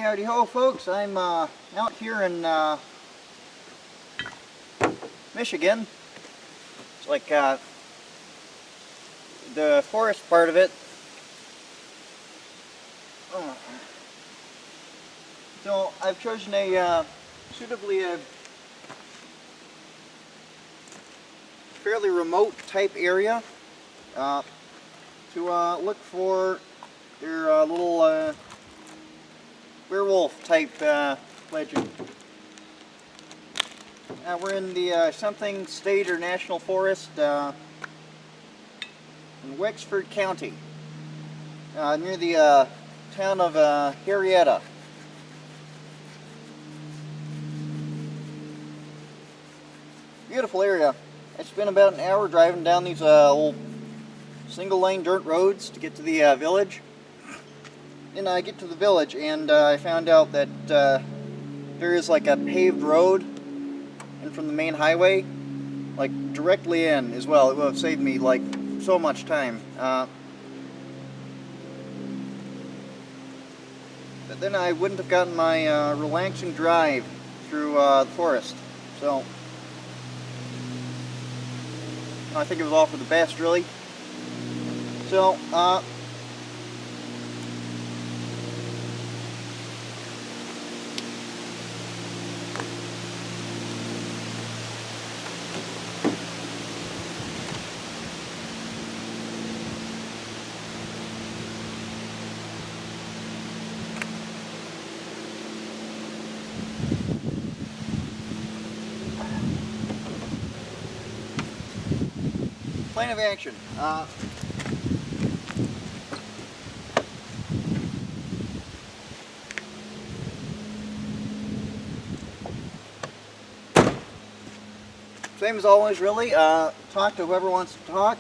Howdy ho, folks. I'm out here in Michigan. It's like the forest part of it. So I've chosen a suitably fairly remote type area to look for their little werewolf type legend. We're in the something state or national forest in Wexford County, near the town of Harrietta. Beautiful area. I spent about an hour driving down these old single lane dirt roads to get to the village. And I get to the village and I found out that there is like a paved road in from the main highway, like directly in as well. It would have saved me like so much time. But then I wouldn't have gotten my relaxing drive through the forest. So I think it was all for the best, really. So plan of action. Same as always, really. Talk to whoever wants to talk.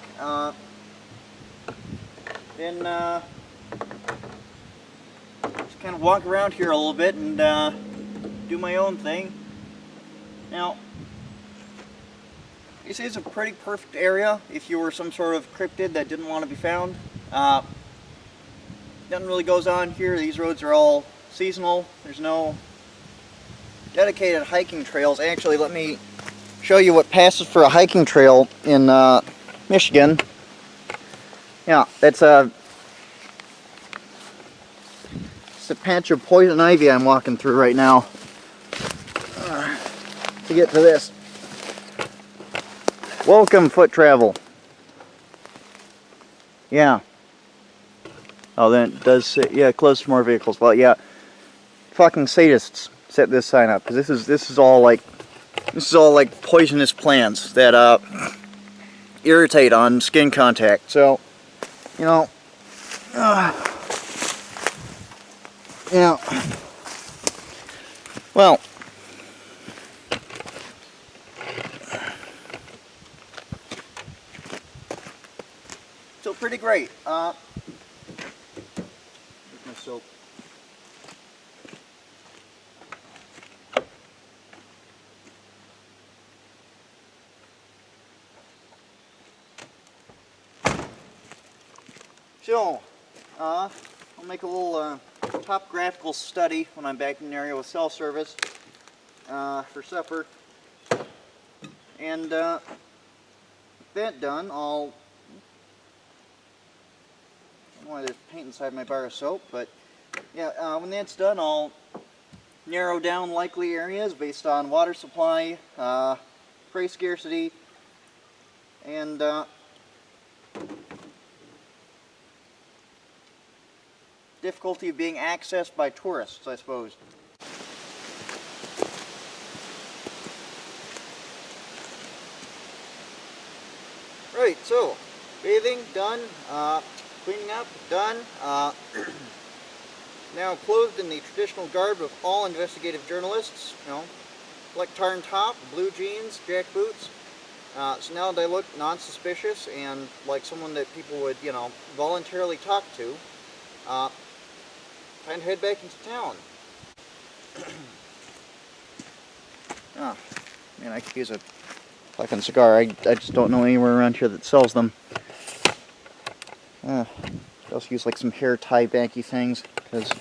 Then just kind of walk around here a little bit and do my own thing. Now, this is a pretty perfect area if you were some sort of cryptid that didn't want to be found. Nothing really goes on here. These roads are all seasonal. There's no dedicated hiking trails. Actually, let me show you what passes for a hiking trail in Michigan. Yeah, it's a patch of poison ivy I'm walking through right now to get to this. Welcome, foot travel. Yeah. Oh, then it does say, yeah, close to more vehicles. Well, yeah, fucking sadists set this sign up because this is all like poisonous plants that irritate on skin contact. So, you know, yeah. Well, so pretty great. Here's my soap. So, I'll make a little topographical study when I'm back in the area with cell service for supper. And with that done, I don't know why there's paint inside my bar of soap, but yeah, when that's done, I'll narrow down likely areas based on water supply, prey scarcity, and difficulty of being accessed by tourists, I suppose. Right, so bathing done, cleaning up done. Now clothed in the traditional garb of all investigative journalists, you know, black tartan top, blue jeans, jack boots. So now they look non-suspicious and like someone that people would, you know, voluntarily talk to. Time to head back into town. Oh, man, I could use a fucking cigar. I just don't know anywhere around here that sells them. I also use like some hair tie banky things because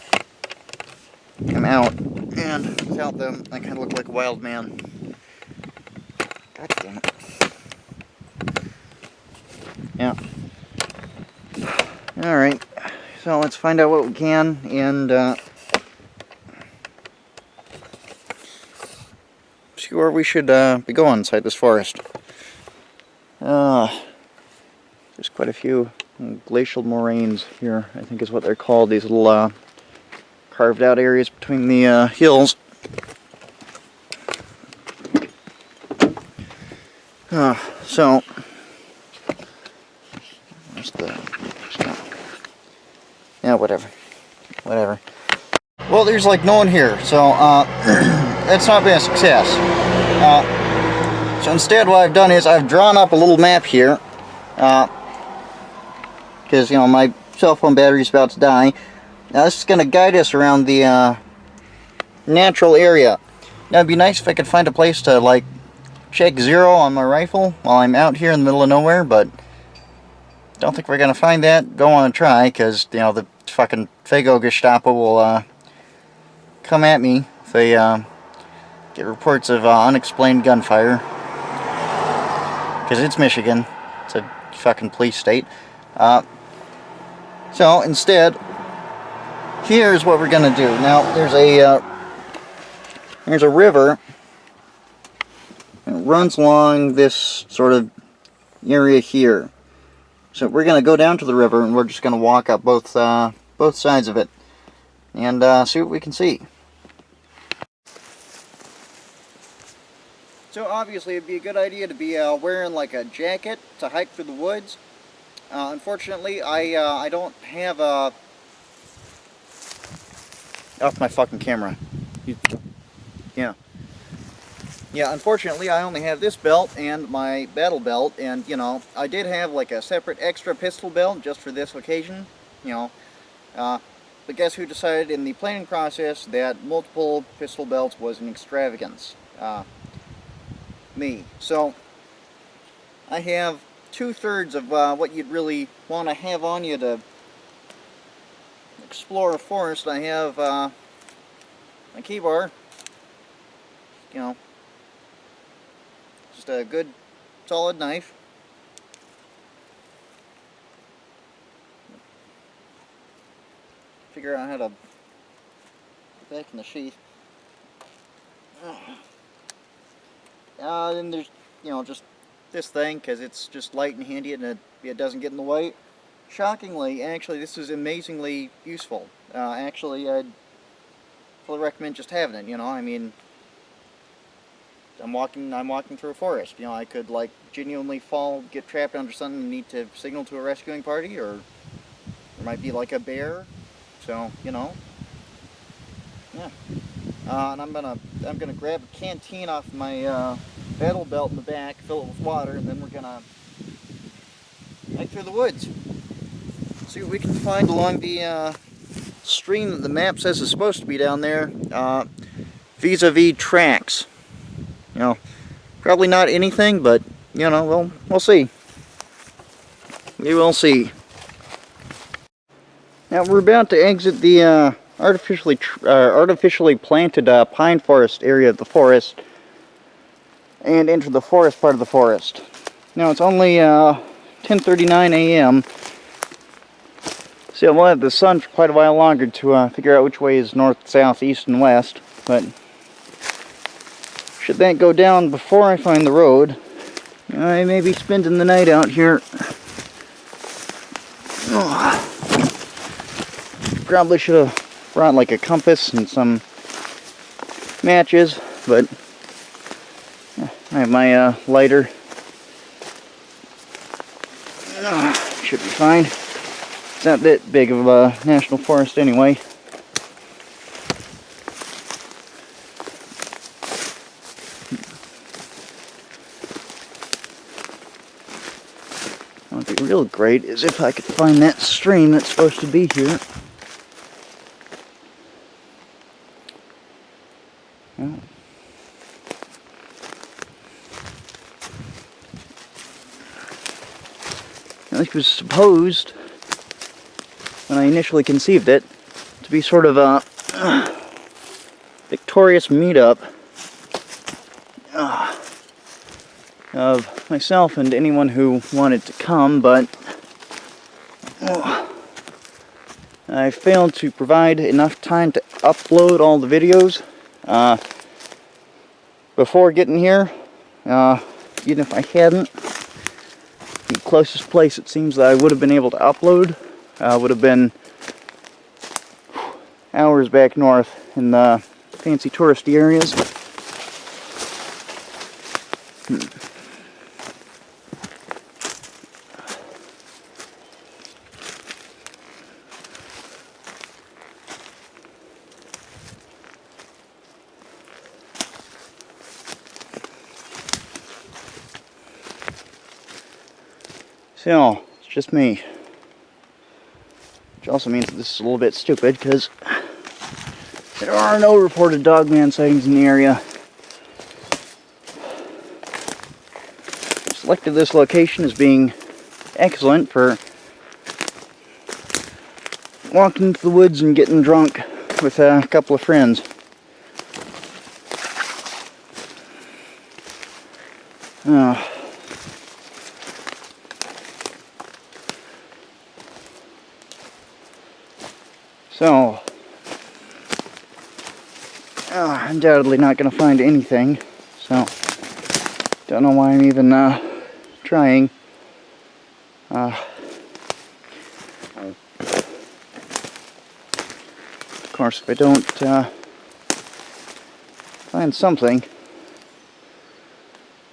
I'm out, and without them, I kind of look like a wild man. God damn it. Yeah. Alright, so let's find out what we can, and see where we should be going inside this forest. There's quite a few glacial moraines here, I think is what they're called, these little carved out areas between the hills. So, where's the... yeah, whatever. Well, there's like no one here, so that's not been a success. So instead what I've done is I've drawn up a little map here, because, you know, my cell phone battery's about to die. Now this is going to guide us around the natural area. Now it'd be nice if I could find a place to, like, check 0 on my rifle while I'm out here in the middle of nowhere, but don't think we're going to find that. Don't want to try, because, you know, the fucking Fago Gestapo will come at me if they get reports of unexplained gunfire. Because it's Michigan. It's a fucking police state. So instead, here's what we're going to do. Now, there's a river. It runs along this sort of area here. So we're going to go down to the river, and we're just going to walk up both sides of it and see what we can see. So obviously it'd be a good idea to be wearing like a jacket to hike through the woods. Unfortunately, I don't have a... off my fucking camera. Yeah. Yeah, unfortunately I only have this belt and my battle belt, and, you know, I did have like a separate extra pistol belt just for this occasion, you know. But guess who decided in the planning process that multiple pistol belts was an extravagance? Me. So I have 2/3 of what you'd really want to have on you to explore a forest. I have my keybar, you know, just a good solid knife. Figure out how to put back in the sheath. Then there's, you know, just this thing, because it's just light and handy, and it doesn't get in the way. Shockingly, actually, this is amazingly useful. Actually, I'd fully recommend just having it. You know, I mean, I'm walking through a forest. You know, I could, like, genuinely get trapped under something and need to signal to a rescuing party, or there might be like a bear. So, you know, yeah. And I'm gonna grab a canteen off my battle belt in the back, fill it with water, and then we're gonna hike through the woods. See what we can find along the stream that the map says is supposed to be down there, vis-a-vis tracks. You know, probably not anything, but, you know, we'll see. We will see. Now we're about to exit the artificially planted pine forest area of the forest and enter the forest part of the forest. Now it's only 10:39 a.m. So we'll have the sun for quite a while longer to figure out which way is north, south, east, and west. But should that go down before I find the road, I may be spending the night out here. Oh. Probably should have brought like a compass and some matches, but I have my lighter. Should be fine. It's not that big of a national forest anyway. What would be real great is if I could find that stream that's supposed to be here. Oh. It was supposed, when I initially conceived it, to be sort of a victorious meetup of myself and anyone who wanted to come, but I failed to provide enough time to upload all the videos before getting here. Even if I hadn't, the closest place it seems that I would have been able to upload would have been hours back north in the fancy touristy areas. So, it's just me. Which also means that this is a little bit stupid, because there are no reported Dogman sightings in the area. Selected this location as being excellent for walking into the woods and getting drunk with a couple of friends. So, undoubtedly not going to find anything, so don't know why I'm even trying. Of course, if I don't find something,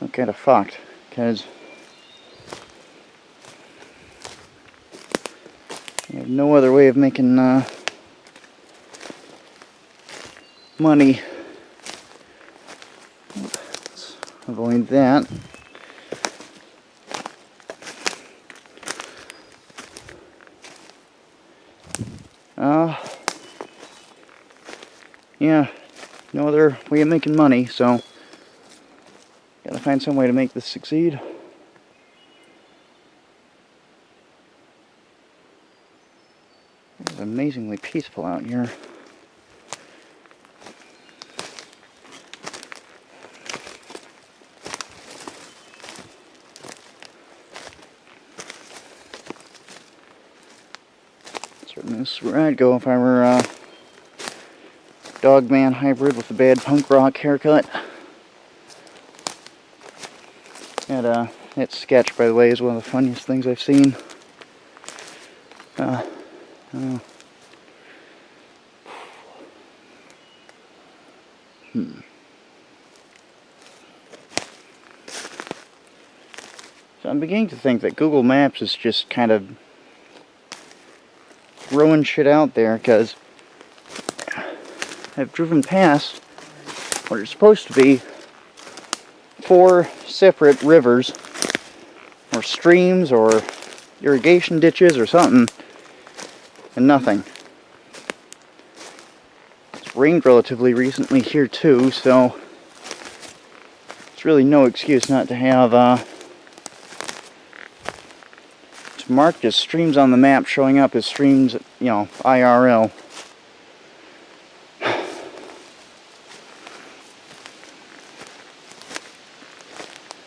I'm kind of fucked, because I have no other way of making money. Let's avoid that. Yeah, no other way of making money, so gotta find some way to make this succeed. It's amazingly peaceful out here. Certainly this is where I'd go if I were a Dogman hybrid with a bad punk rock haircut. And that sketch, by the way, is one of the funniest things I've seen. So I'm beginning to think that Google Maps is just kind of throwing shit out there, because I've driven past what are supposed to be 4 separate rivers or streams or irrigation ditches or something, and nothing. It's rained relatively recently here too, so it's really no excuse not to have it's marked as streams on the map showing up as streams, you know, IRL.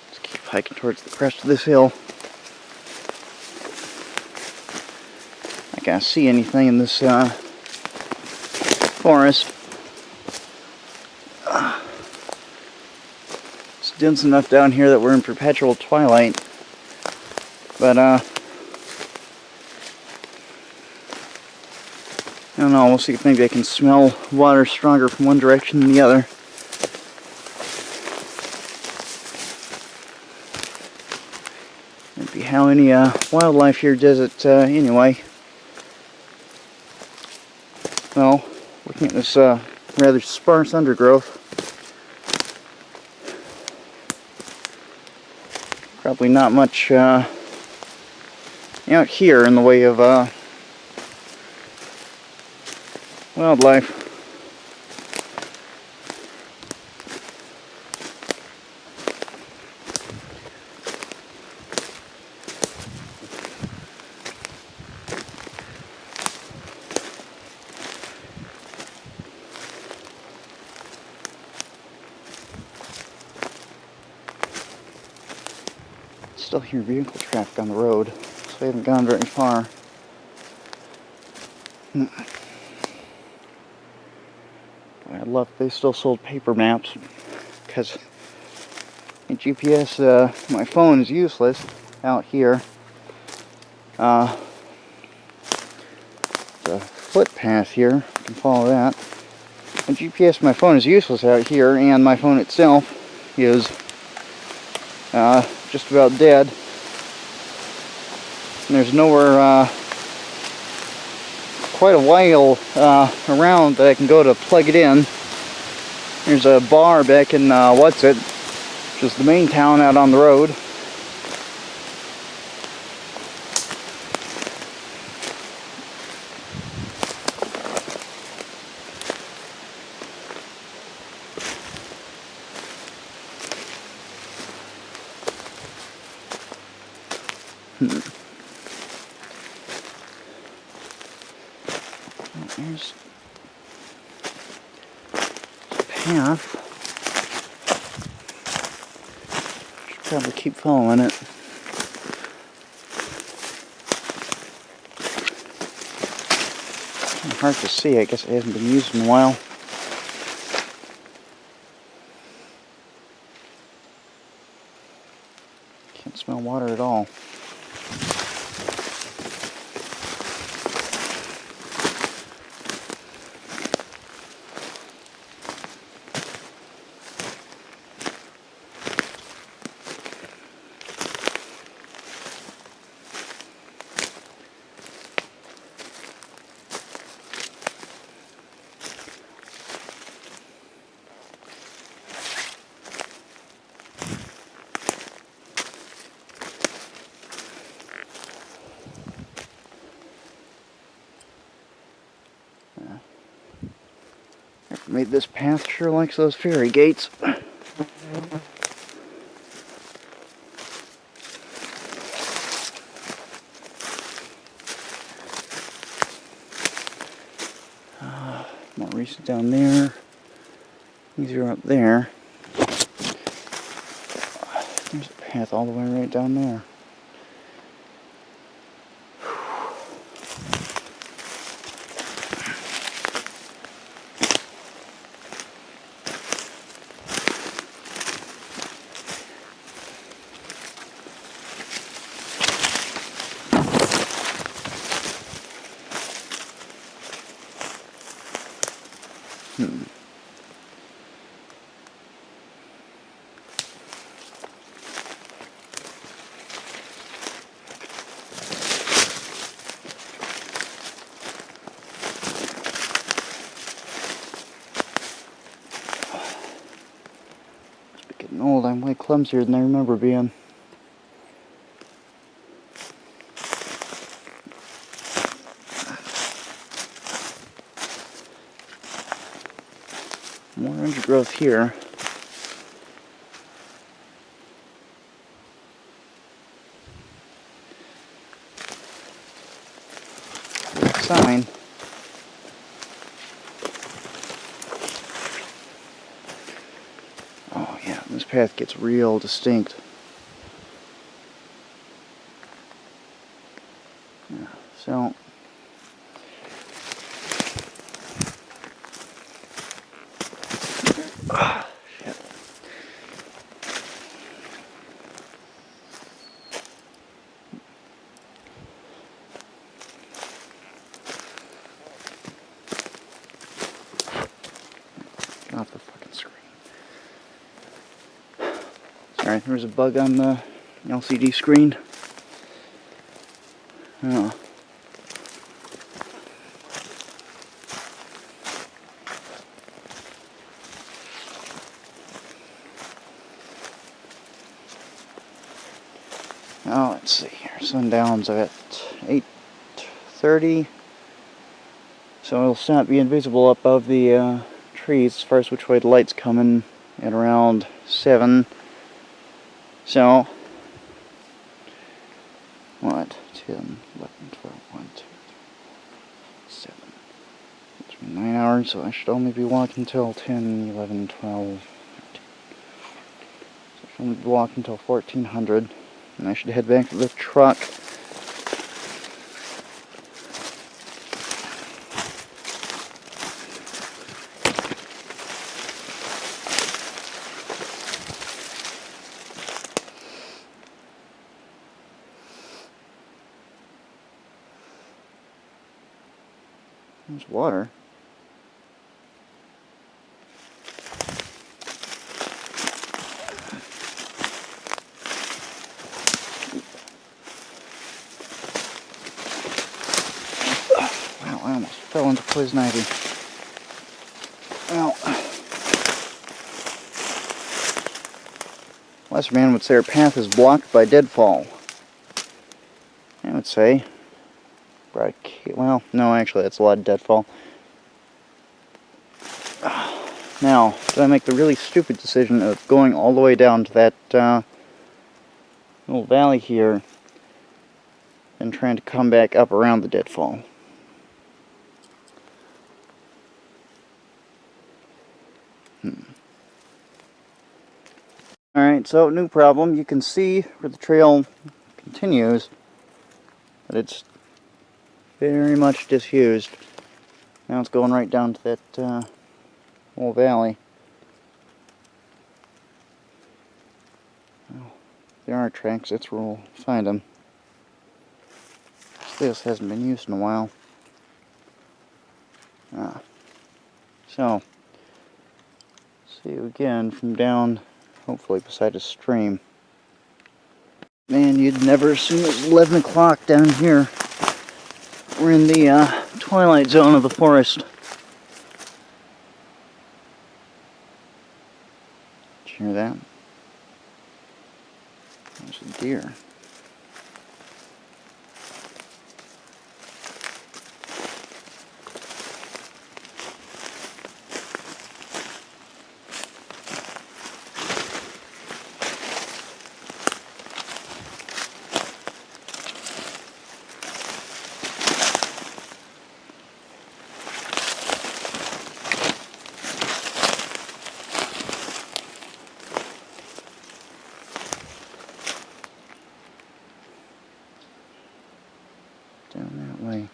Let's keep hiking towards the crest of this hill. Not gonna see anything in this forest. It's dense enough down here that we're in perpetual twilight, but I don't know, we'll see if maybe I can smell water stronger from one direction than the other. That'd be how any wildlife here does it anyway. Well, looking at this rather sparse undergrowth, probably not much out here in the way of wildlife. still hear vehicle traffic on the road, so I haven't gone very far. I'd love if they still sold paper maps, because GPS, my phone is useless out here. The footpath here, you can follow that. And GPS, my phone is useless out here, and my phone itself is just about dead. And there's nowhere quite a while around that I can go to plug it in. There's a bar back in which is the main town out on the road. There's a path. Should probably keep following it. Hard to see. I guess it hasn't been used in a while. Can't smell water at all. Made this path sure likes those ferry gates. More recent down there. These are up there. There's a path all the way right down there. Getting old, I'm way clumsier than I remember being. More undergrowth here. Good sign. Oh yeah, this path gets real distinct. Yeah, so shit. Get off the fucking screen. Sorry, there's a bug on the LCD screen. Oh. Oh, let's see here. Sundown's at 8:30, so it'll stop being visible above the trees as far as which way the light's coming at around 7. So, what? 10, 11, 12, 1, 2, 3, 7. It's been 9 hours, so I should only be walking till 10, 11, 12, 13. So I should only be walking till 1400. And I should head back to the truck. There's water. Wow, I almost fell into poison ivy. Well, Westerman would say our path is blocked by deadfall. I would say, well, no, actually, that's a lot of deadfall. Now, did I make the really stupid decision of going all the way down to that little valley here and trying to come back up around the deadfall? Alright, so new problem. You can see where the trail continues, but it's very much disused. Now it's going right down to that little valley. Well, there are tracks, that's where we'll find them. This hasn't been used in a while. So, see you again from down, hopefully beside a stream. Man, you'd never assume it was 11 o'clock down here. We're in the twilight zone of the forest. Did you hear that? There's a deer. Down that way.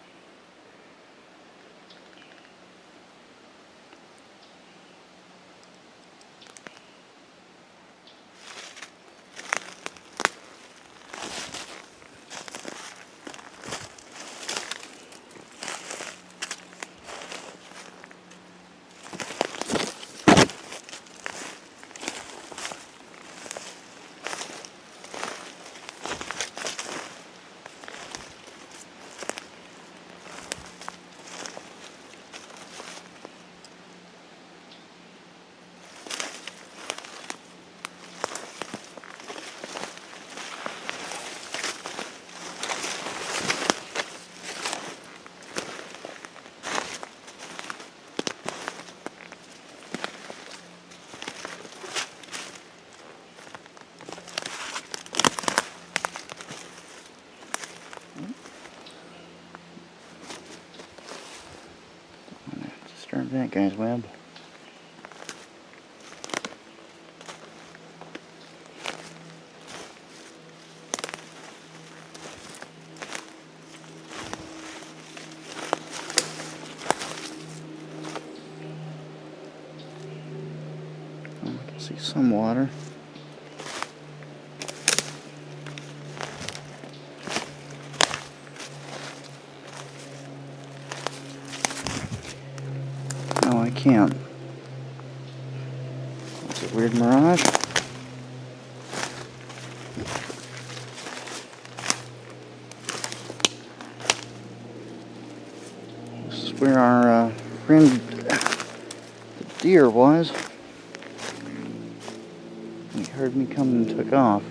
Disturb that guy's web. Oh, I can see some water. No, I can't. That's a weird mirage. This is where our friend the deer was. He heard me come and took off.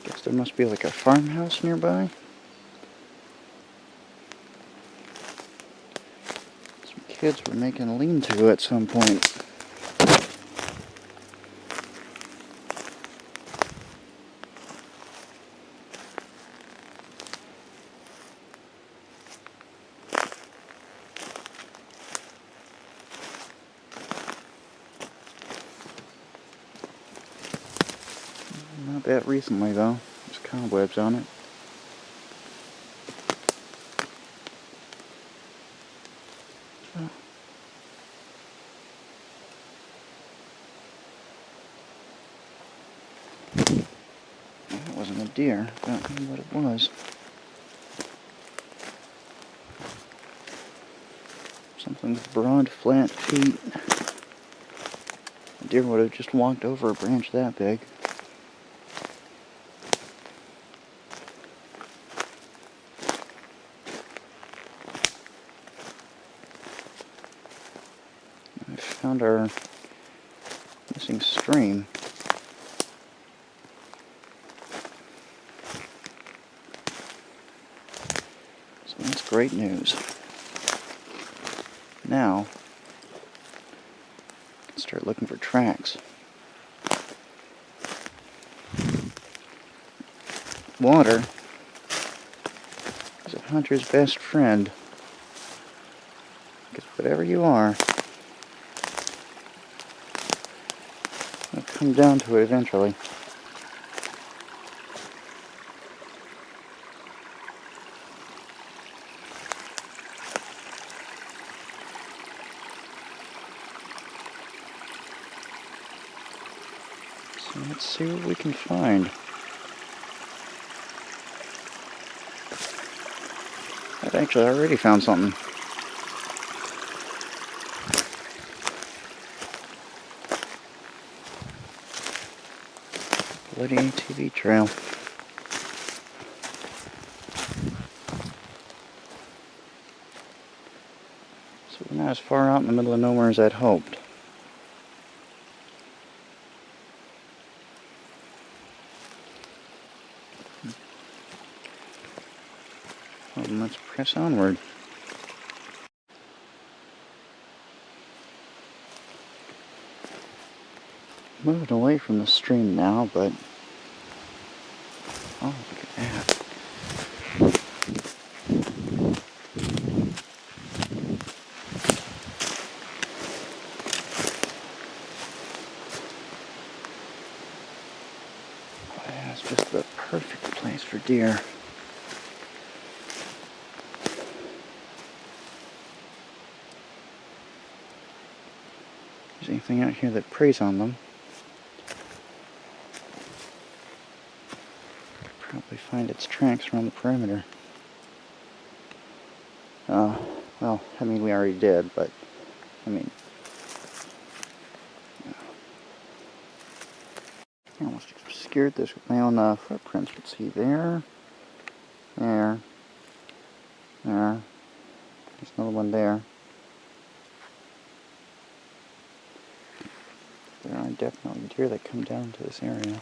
Guess there must be like a farmhouse nearby. kids were making a lean-to at some point. Not that recently though. There's cobwebs on it. Oh. That wasn't a deer. I don't know what it was. Something with broad, flat feet. A deer would have just walked over a branch that big. I found our missing stream. So that's great news. Now, I can start looking for tracks. Water is a hunter's best friend. Because whatever you are, it'll come down to it eventually. So let's see what we can find. I've actually already found something. Bloody ATV trail. So we're not as far out in the middle of nowhere as I'd hoped. Well, let's press onward. Moving away from the stream now, but oh, look at that. Oh, yeah, it's just the perfect place for deer. If there's anything out here that preys on them, probably find its tracks around the perimeter. Well, I mean, we already did, but, I mean, I almost obscured this with my own footprints. Let's see, there, there's another one there. There are definitely deer that come down to this area.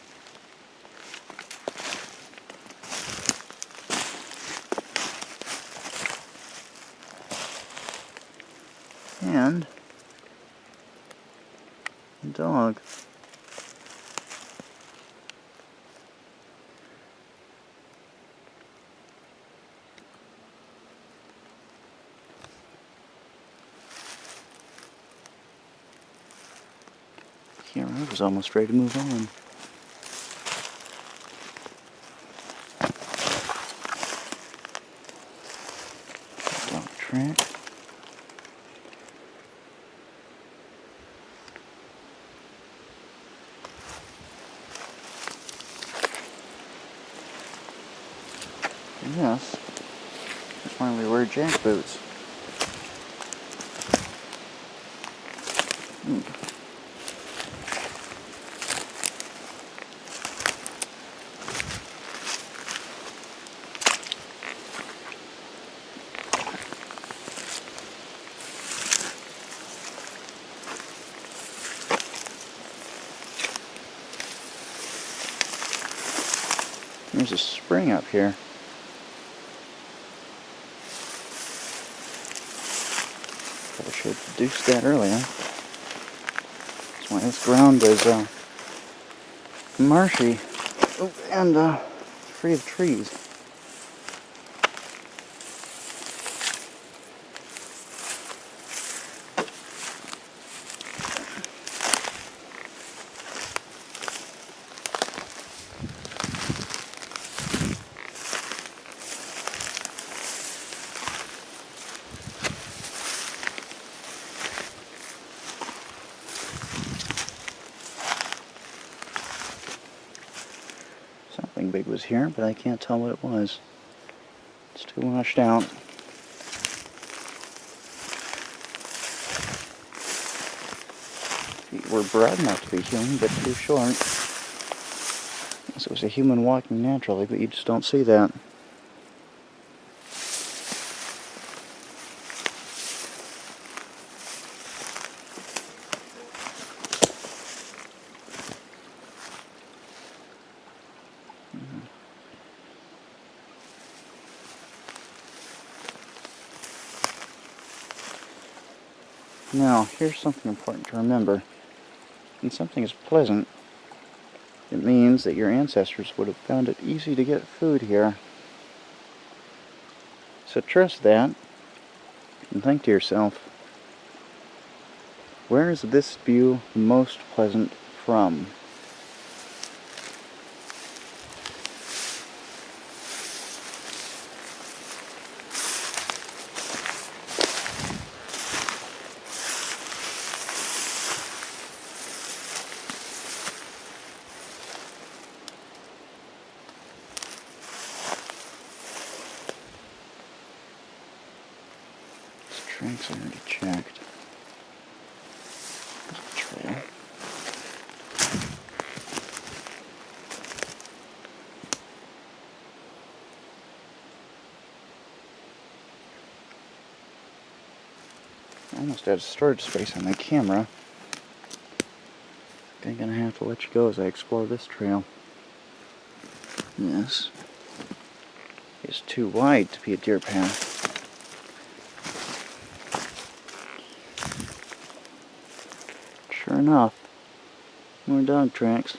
And a dog. Yeah, I was almost ready to move on. Dog track. Yes, that's why we wear jack boots. There's a spring up here. Probably should have deduced that earlier. That's why this ground is marshy and free of trees. Something big was here, but I can't tell what it was. It's too washed out. Feet were broad enough to be human, but too short. So it was a human walking naturally, but you just don't see that. Now, here's something important to remember. When something is pleasant, it means that your ancestors would have found it easy to get food here. So trust that, and think to yourself, where is this view most pleasant from? Tracks I already checked. There's a trail. Almost out of storage space on my camera. I think I'm gonna have to let you go as I explore this trail. This is too wide to be a deer path. Sure enough, more dog tracks.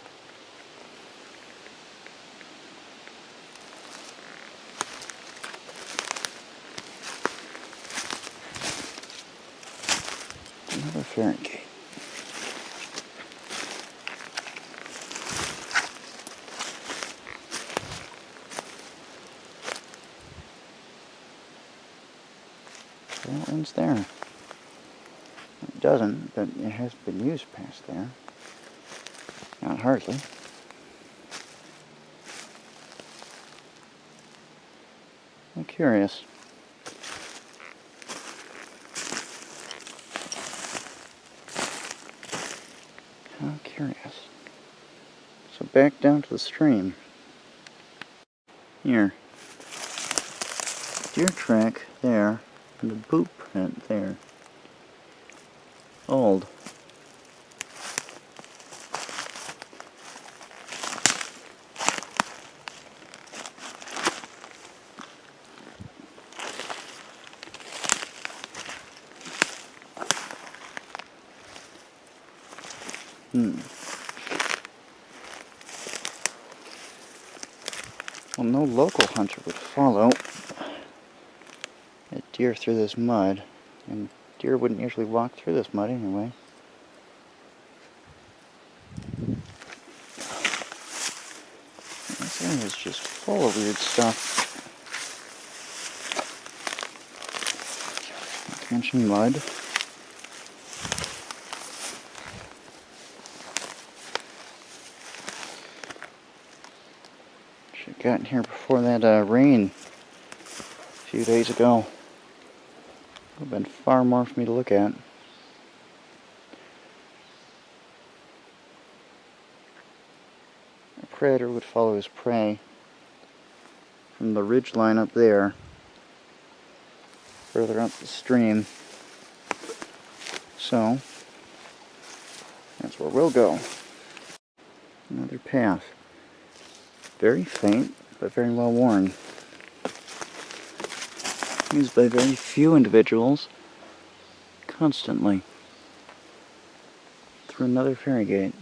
Another ferret gate. That one's there. It doesn't, but it has been used past there. Not hardly. I'm curious. How curious. So back down to the stream. Here. Deer track there, and the boot print there. Old. Well, no local hunter would follow a deer through this mud, and deer wouldn't usually walk through this mud anyway. This area is just full of weird stuff. Not to mention mud. Should have gotten here before that rain a few days ago. Would have been far more for me to look at. A predator would follow his prey from the ridge line up there, further up the stream. So, that's where we'll go. Another path. Very faint, but very well worn. Used by very few individuals constantly through another ferry gate.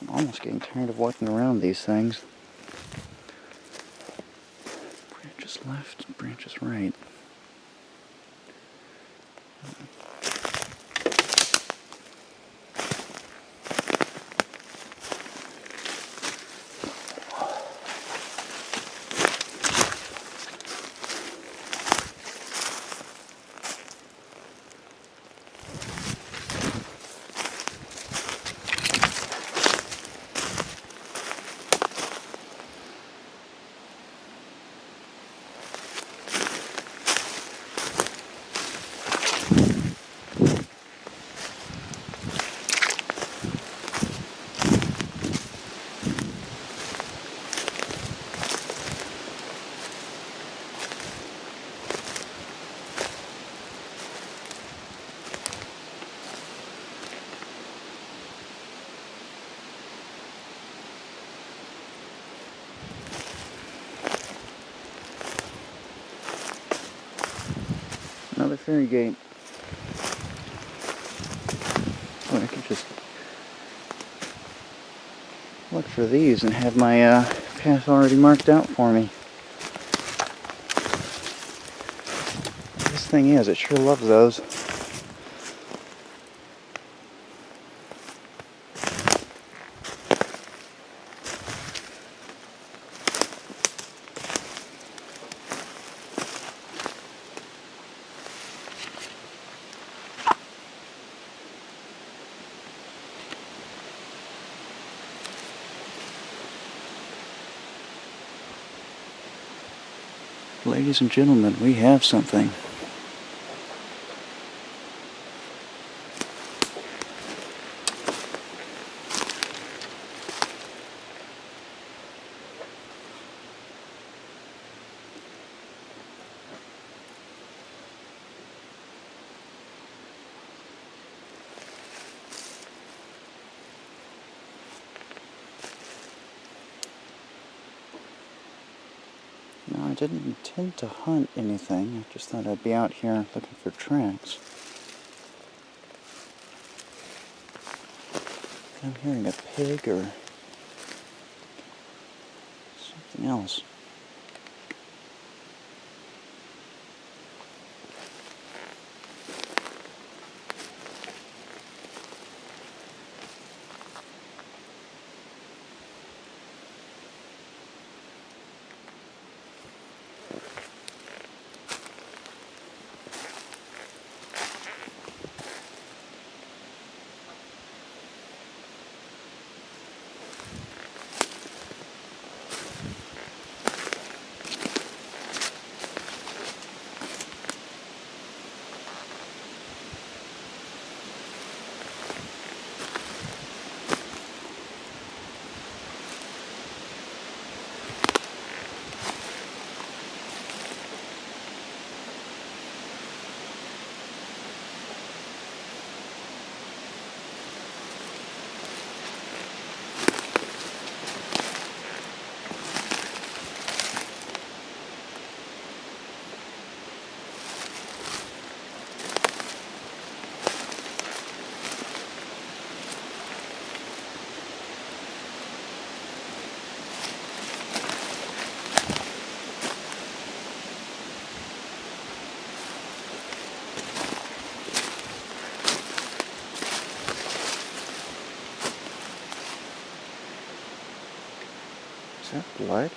I'm almost getting tired of walking around these things. Branches left, branches right. Another ferry gate. Oh, I could just look for these and have my path already marked out for me. This thing is, it sure loves those. Ladies and gentlemen, we have something. Now, I didn't intend to hunt anything. I just thought I'd be out here looking for tracks. I'm hearing a pig or something else. Is that blood?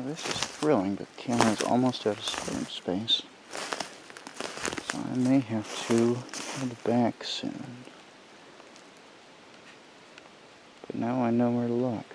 this is thrilling, but the camera's almost out of storage space. So I may have to head back soon. But now I know where to look.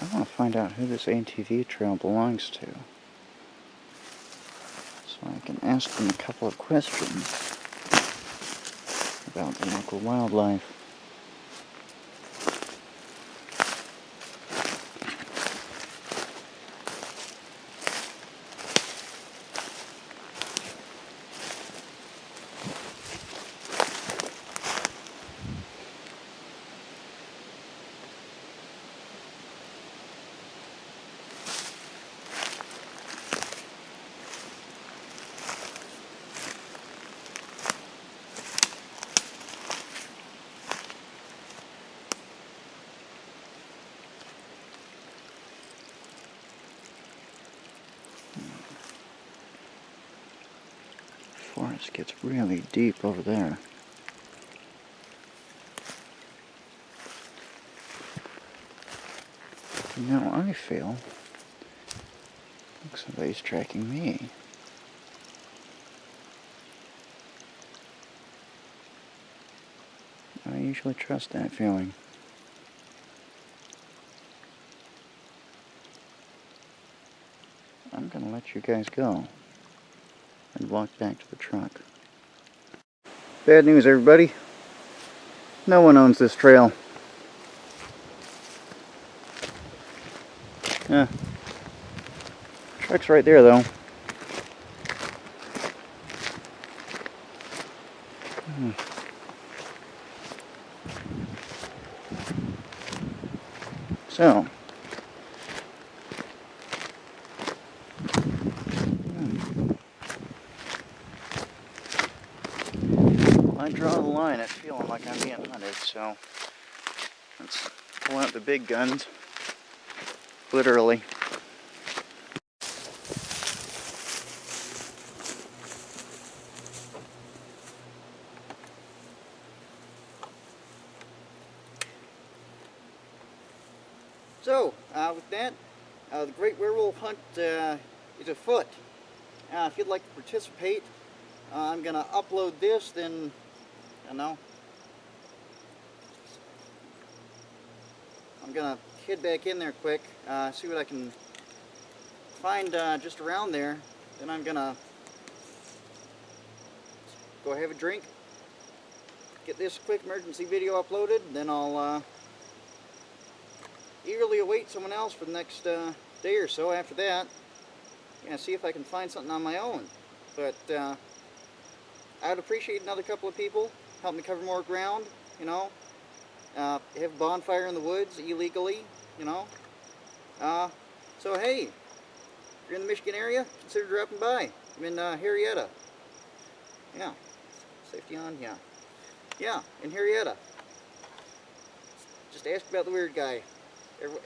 I want to find out who this ATV trail belongs to, so I can ask them a couple of questions about the local wildlife. Forest gets really deep over there. Now I feel like somebody's tracking me. I usually trust that feeling. I'm gonna let you guys go and walk back to the truck. Bad news, everybody. No one owns this trail. Yeah. Truck's right there, though. So. I draw the line at feeling like I'm being hunted, so let's pull out the big guns. Literally. So, with that, the Great Werewolf Hunt is afoot. If you'd like to participate, I'm going to upload this, then, I know, I'm going to head back in there quick, see what I can find just around there. Then I'm going to go have a drink, get this quick emergency video uploaded, then I'll eagerly await someone else for the next day or so after that. Yeah, see if I can find something on my own. But I would appreciate another couple of people help me cover more ground, you know. Have a bonfire in the woods illegally, you know. So hey, if you're in the Michigan area, consider dropping by. I'm in Harrietta. Yeah, safety on, yeah. Yeah, in Harrietta. Just ask about the weird guy.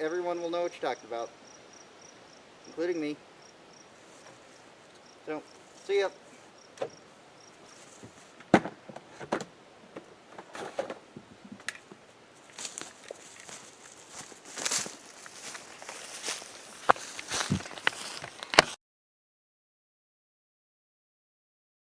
Everyone will know what you're talking about, including me. So, see ya.